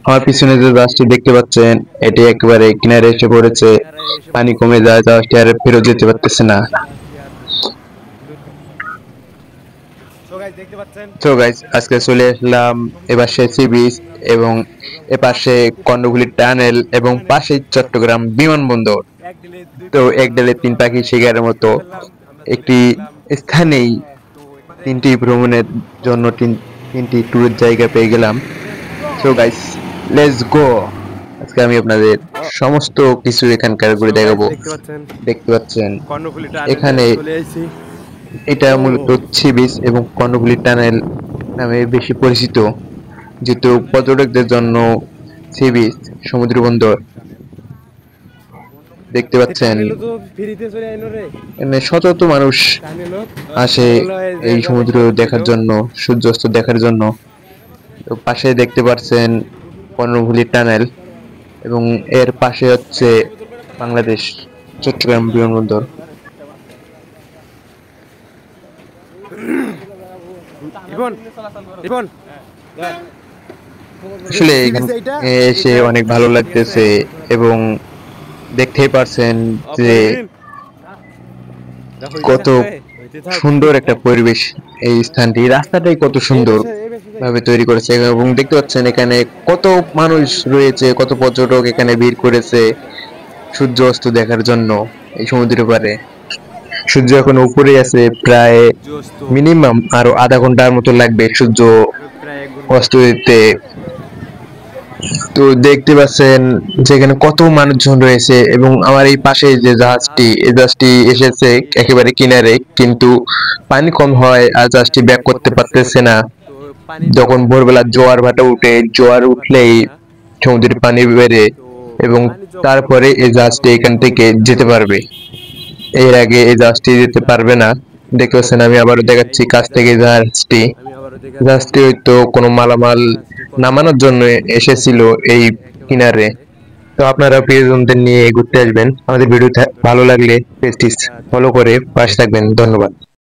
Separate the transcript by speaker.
Speaker 1: আমার পিছনে যে জাহাজটি দেখতে পাচ্ছেন, এটি একেবারে কিনারে এসে পড়েছে। পানি কমে যায়, জাহাজটি আর ফেরত যেতে পারতেছে না। তো গাইস, আজকে চলে আসলাম এবার সি বিচ এবং এপাশে কর্ণফুলী টানেল এবং পাশে চট্টগ্রাম বিমানবন্দর। তো এক ডালে তিন পাখি শিকারের মতো একটি স্থানেই তিনটি ভ্রমণের জন্য তিনটি ট্যুরের জায়গা পেয়ে গেলাম। So guys, let's go. আজকে আমি আপনাদের সমস্ত কিছু এখানকার ঘুরে দেখাবো। দেখতে পাচ্ছেন এখানে এটা মূলত সি বিচ এবং কর্ণফুলী টানেল নামে বেশি পরিচিত, যেহেতু পর্যটকদের জন্য সি বিচ সমুদ্র বন্দর। দেখতে পাচ্ছেন এখানে শত শত মানুষ আসে এই সমুদ্র দেখার জন্য, সূর্যাস্ত দেখার জন্য। তো পাশে দেখতে পাচ্ছেন কর্ণফুলী টানেল এবং এর পাশে হচ্ছে বাংলাদেশ চট্টগ্রাম বিমানবন্দর। আসলে এখানে এসে অনেক ভালো লাগতেছে এবং দেখতেই পারছেন যে কত সুন্দর একটা পরিবেশ। এই স্থানটি, রাস্তাটাই কত সুন্দর ভাবে তৈরি করেছে এবং দেখতে পাচ্ছেন এখানে কত মানুষ রয়েছে, কত পর্যটক এখানে ভিড় করেছে সূর্য অস্ত দেখার জন্য। এই সমুদ্রের পাড়ে সূর্য এখন উপরে আছে, প্রায় মিনিমাম আরো আধা ঘন্টার মতো লাগবে সূর্য অস্ত দিতে। তো দেখতে পাচ্ছেন যেখানে কত মানুষজন রয়েছে এবং আমার এই পাশে যে জাহাজটি, এই জাহাজটি এসেছে একেবারে কিনারে, কিন্তু পানি কম হয় আর জাহাজটি ব্যাক করতে পারতেছে না। যখন ভোরবেলা জোয়ার ভাটা উঠে, জোয়ার উঠলেই সমুদ্রের পানি বেড়ে এবং তারপরে এই জাহাজটি এখান থেকে যেতে পারবে। এর আগে এই জাহাজটি যেতে পারবে না। দেখতে পাচ্ছেন, আমি আবারও দেখাচ্ছি কাছ থেকে জাহাজটি। জাহাজটি হয়তো কোনো মালামাল নামানোর জন্য এসেছিল এই কিনারে। তো আপনারা প্রিয়জনদের নিয়ে ঘুরতে আসবেন। আমাদের ভিডিও ভালো লাগলে পেজটি ফলো করে পাশে থাকবেন। ধন্যবাদ।